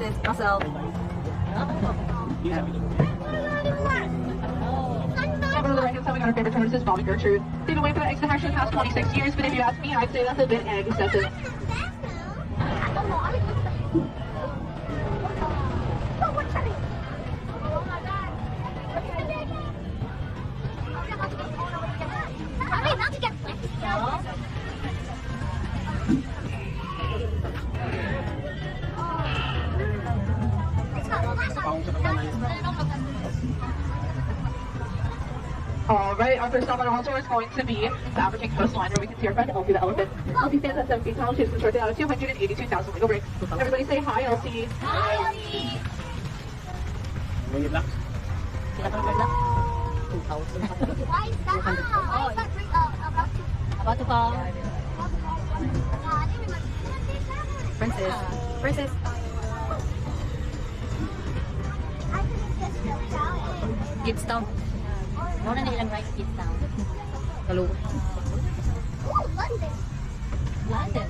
Princess, myself. Over the right hand side, we got our favorite tortoise, Bobby Gertrude. They've been waiting for that egg to hatch for the past 26 years, but if you ask me, I'd say that's a bit egg excessive. Alright, our first stop on our hall tour is going to be the African coastline, where we can see our friend Elsie the elephant. Elsie stands at 7 feet tall. She's constructed out of 282,000 Lego bricks. Everybody say hi, Elsie. Hi, Elsie. Why is that? Why is that About to fall. Princess. Princess. Kids Town. More than ilang right Kids Town. Hello. Oh, London. London.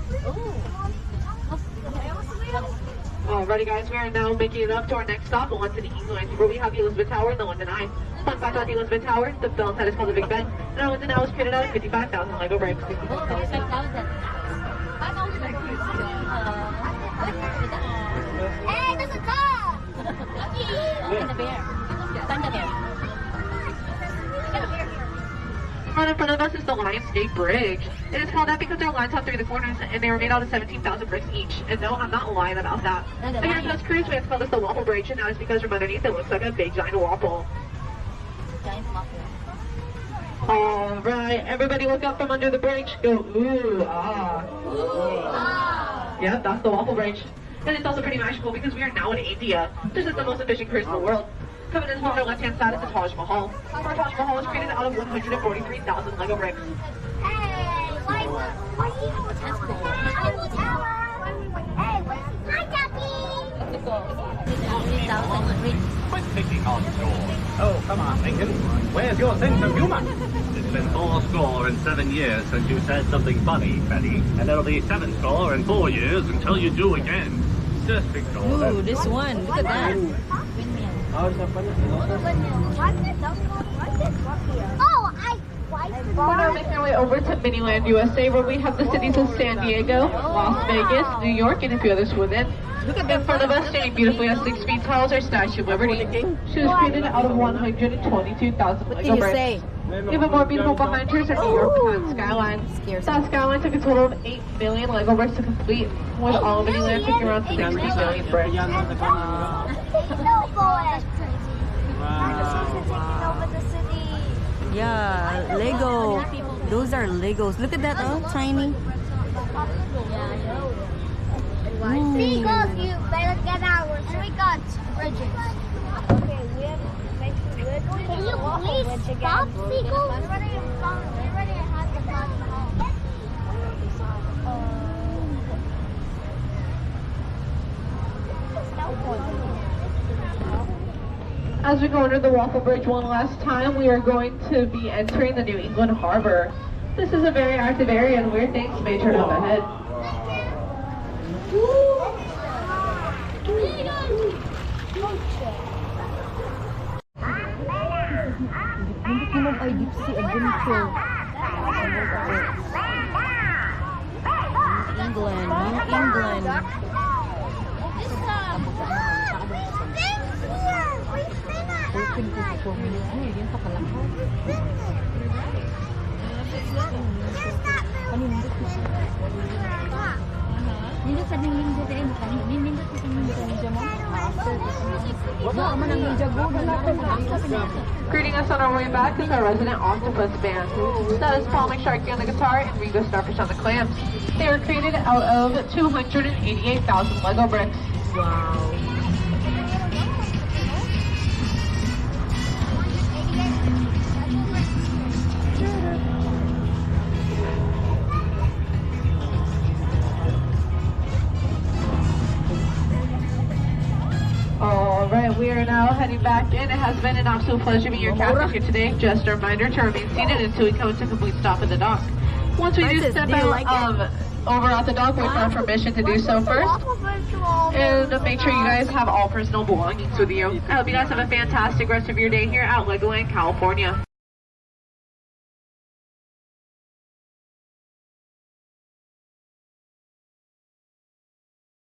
Alrighty guys, we are now making it up to our next stop, London, England, where we have the Elizabeth Tower and the London Eye. Fun fact about the Elizabeth Tower, the film set is called the Big Ben, and our London Eye was created out of 55,000 Lego bricks. 55,000. Hey, there's a dog! And the bear. Panda bear. Right in front of us is the Lionsgate Bridge. It is called that because there are lines out through the corners, and they were made out of 17,000 bricks each. And no, I'm not lying about that. Again, for those cruise, we have to call this the Waffle Bridge, and that is because from underneath it looks like a big giant waffle. Giant waffle. Alright, everybody look up from under the bridge. Go, ooh, ah. Ooh, ah. Yep, that's the Waffle Bridge. And it's also pretty magical because we are now in India. This is the most efficient cruise in the world. Coming in on our left-hand side is the Taj Mahal. Our Taj Mahal was created out of 143,000 Lego bricks. Hey, why you Eiffel Tower? Hey, hi, Ducky! Quit picking on George. Oh, come on, Lincoln. Where's your sense of humor? It's been 70 years since you said something funny, Betty. And it'll be 74 years until you do again. Just ignore them. Ooh, this one. Look at that. Oh, We're now making our way over to Miniland, USA, where we have the cities of San Diego, Las Vegas, New York, and a few others within. Look at in front of us, standing beautifully at 6 feet tall, is our Statue of Liberty. She was created out of 122,000 Lego bricks. Even more beautiful behind her is our New York Times skyline. That skyline took a total of 8 million Lego bricks to complete, with all of Miniland taking around 60 million bricks. Yeah, Lego. Those are Legos. Look at that, oh, tiny. Seagulls, you better get out. We got bridges. Okay, we have to make sure we're going to. Can you please stop, seagulls? We're ready to have the Taj Mahal. As we go under the Waffle Bridge one last time, we are going to be entering the New England Harbor. This is a very active area and weird things may turn up ahead. England, New England. Greeting us on our way back is our resident octopus band. That is Palm Sharky on the guitar and Rigo Starfish on the clams. They were created out of 288,000 Lego bricks. Wow. Alright, we are now heading back in. It has been an absolute pleasure being your captain here today. Just a reminder to remain seated until we come to a complete stop at the dock. Once we do step out over at the dock, we have permission to do so first. And to make sure you guys have all personal belongings with you. I hope you guys have a fantastic rest of your day here at Legoland, California.